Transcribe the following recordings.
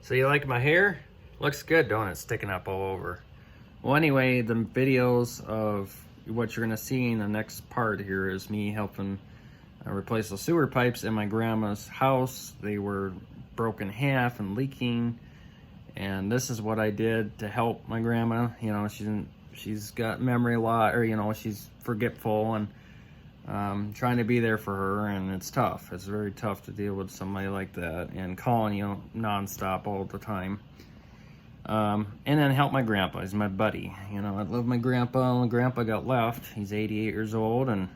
So you like my hair? Looks good, don't it? Sticking up all over. Well, anyway, the videos of what you're gonna see in the next part here is me helping replace the sewer pipes in my grandma's house. They were broken in half and leaking, and this is what I did to help my grandma. You know, she's got memory loss, or you know, she's forgetful, and trying to be there for her, and it's tough. It's very tough to deal with somebody like that and calling you nonstop all the time. And then help my grandpa. He's my buddy. You know, I love my grandpa. And grandpa got left. He's 88 years old, and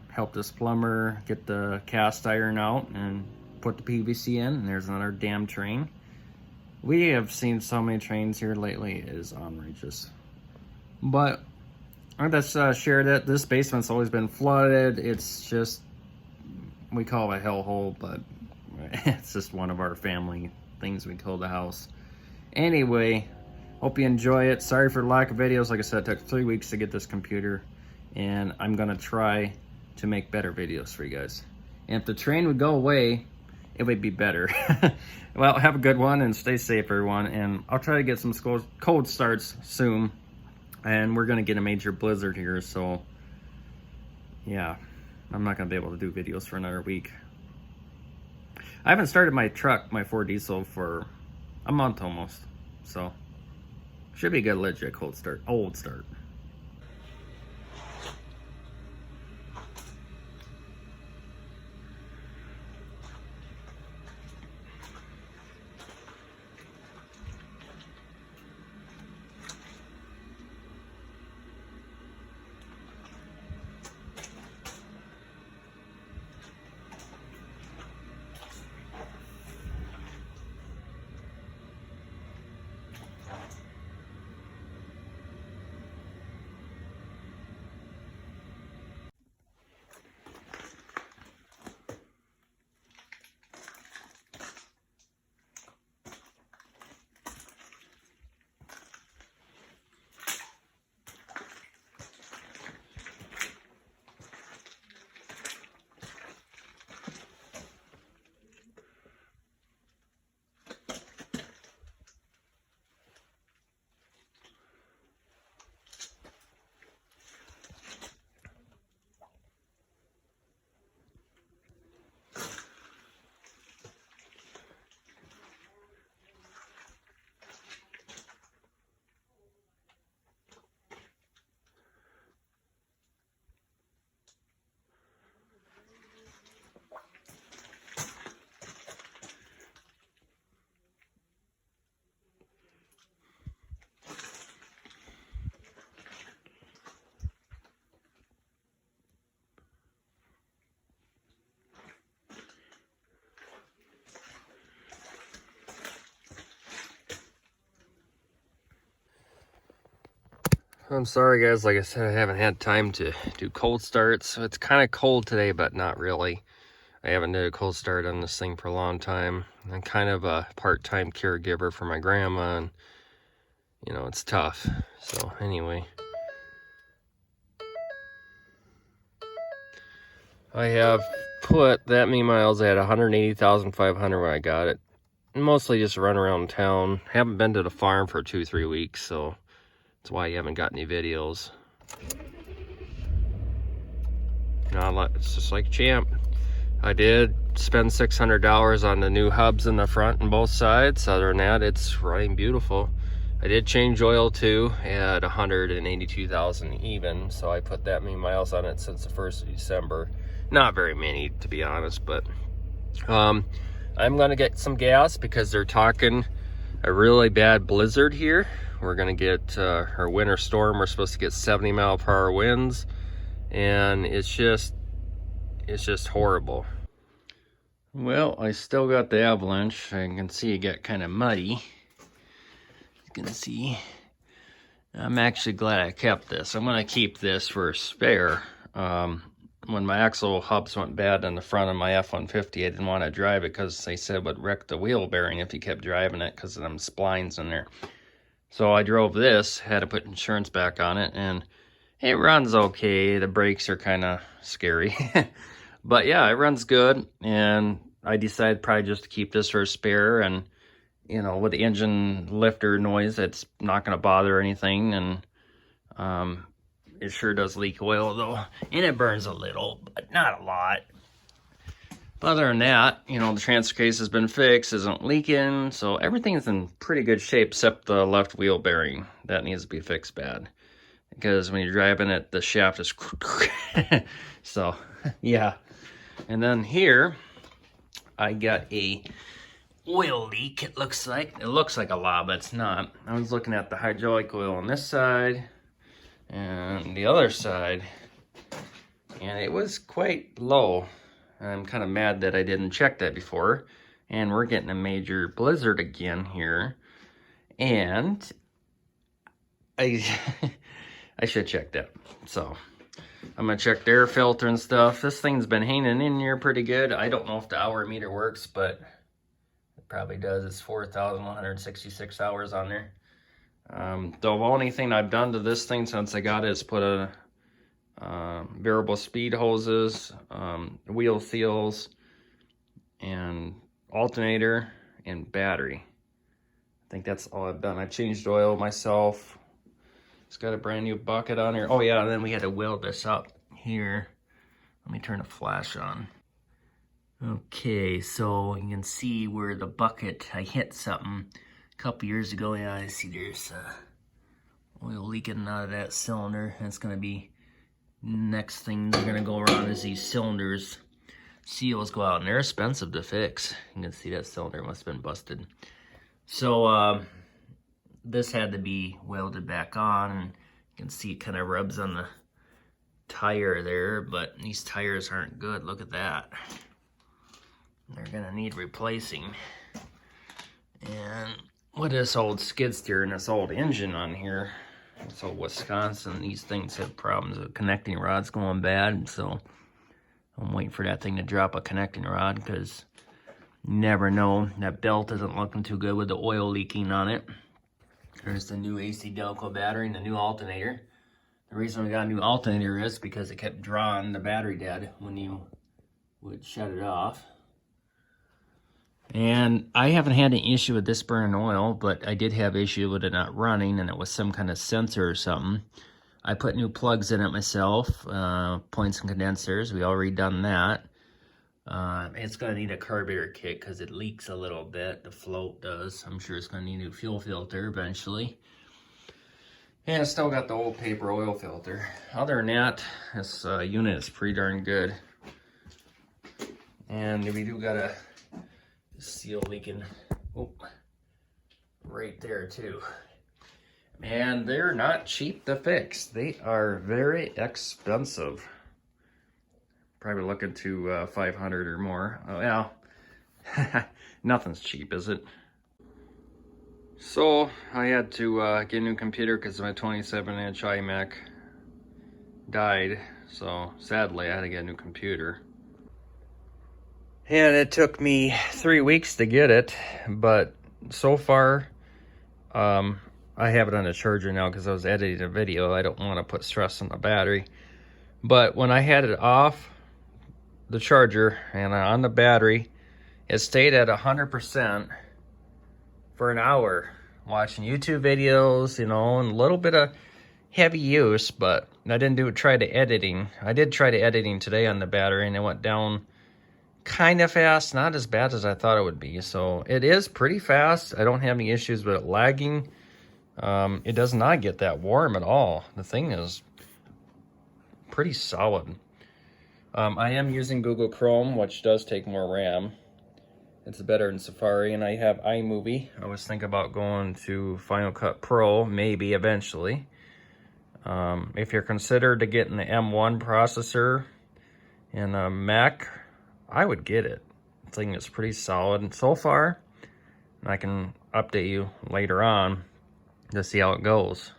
helped this plumber get the cast iron out and put the PVC in. And there's another damn train. We have seen so many trains here lately. It is outrageous. But I just shared it. This basement's always been flooded. It's just, we call it a hellhole, but it's just one of our family things we call the house. Anyway, hope you enjoy it. Sorry for the lack of videos. Like I said, it took 3 weeks to get this computer, and I'm gonna try to make better videos for you guys. And if the train would go away, it would be better. Well, have a good one and stay safe, everyone. And I'll try to get some cold starts soon. And we're gonna get a major blizzard here, so yeah, I'm not gonna be able to do videos for another week. I haven't started my truck, my Ford diesel, for a month almost, so should be a good legit cold start, old start. I'm sorry guys, like I said, I haven't had time to do cold starts. So it's kind of cold today, but not really. I haven't done a cold start on this thing for a long time. I'm kind of a part-time caregiver for my grandma, and you know, it's tough. So anyway, I have put that many miles. I had 180,500 when I got it. Mostly just run around town. Haven't been to the farm for 2-3 weeks, so that's why you haven't got any videos. It's just like champ. I did spend $600 on the new hubs in the front and both sides. Other than that, it's running beautiful. I did change oil too at 182,000 even, so I put that many miles on it since the 1st of December. Not very many, to be honest, but I'm gonna get some gas because they're talking a really bad blizzard here. We're gonna get our winter storm. We're supposed to get 70-mile-per-hour winds, and it's just horrible. Well, I still got the avalanche. I can see it got kind of muddy. You can see. I'm actually glad I kept this. I'm gonna keep this for a spare. When my axle hubs went bad on the front of my F-150, I didn't want to drive it because they said it would wreck the wheel bearing if you kept driving it because of them splines in there. So I drove this, had to put insurance back on it, and it runs okay. The brakes are kind of scary. But yeah, it runs good, and I decided probably just to keep this for a spare, and you know, with the engine lifter noise, it's not going to bother anything. And it sure does leak oil though, and it burns a little, but not a lot. But other than that, you know, the transfer case has been fixed, isn't leaking, so everything's in pretty good shape except the left wheel bearing. That needs to be fixed bad, because when you're driving it, the shaft is so yeah. And then here I got a oil leak. It looks like a lot, but it's not. I was looking at the hydraulic oil on this side and the other side, and it was quite low. I'm kind of mad that I didn't check that before, and we're getting a major blizzard again here, and I I should check that. So I'm gonna check the air filter and stuff. This thing's been hanging in here pretty good. I don't know if the hour meter works, but it probably does. It's 4,166 hours on there. The only thing I've done to this thing since I got it is put a variable speed hoses, wheel seals, and alternator and battery. I think that's all I've done. I changed oil myself. It's got a brand new bucket on here. Oh yeah, and then we had to weld this up here. Let me turn the flash on. Okay, so you can see where the bucket, I hit something a couple years ago. Yeah, I see there's oil leaking out of that cylinder. That's gonna be next thing they're gonna go around is these cylinders. Seals go out, and they're expensive to fix. You can see that cylinder must have been busted. So this had to be welded back on, and you can see it kind of rubs on the tire there, but these tires aren't good. Look at that. They're gonna need replacing. And with this old skid steer and this old engine on here, so Wisconsin, these things have problems with connecting rods going bad, so I'm waiting for that thing to drop a connecting rod, because you never know. That belt isn't looking too good with the oil leaking on it. There's the new AC Delco battery and the new alternator. The reason we got a new alternator is because it kept drawing the battery dead when you would shut it off. And I haven't had an issue with this burning oil, but I did have issue with it not running, and it was some kind of sensor or something. I put new plugs in it myself, points and condensers. We already done that. It's going to need a carburetor kit because it leaks a little bit. The float does. I'm sure it's going to need a new fuel filter eventually. And it's still got the old paper oil filter. Other than that, this unit is pretty darn good. And we do got a seal leaking right there too. And they're not cheap to fix. They are very expensive. Probably looking to 500 or more. Oh yeah, nothing's cheap, is it? So I had to get a new computer because my 27-inch iMac died. So sadly, I had to get a new computer. And it took me 3 weeks to get it, but so far, I have it on the charger now because I was editing a video. I don't want to put stress on the battery. But when I had it off the charger and on the battery, it stayed at 100% for an hour, watching YouTube videos, you know, and a little bit of heavy use, but I didn't try the editing. I did try the editing today on the battery, and it went down kind of fast, not as bad as I thought it would be. So it is pretty fast. I don't have any issues with it lagging. It does not get that warm at all. The thing is pretty solid. I am using Google Chrome, which does take more RAM. It's better than Safari, and I have iMovie. I was thinking about going to Final Cut Pro, maybe eventually. If you're considered to getting the M1 processor in a Mac, I would get it. The thing is pretty solid so far. And I can update you later on to see how it goes.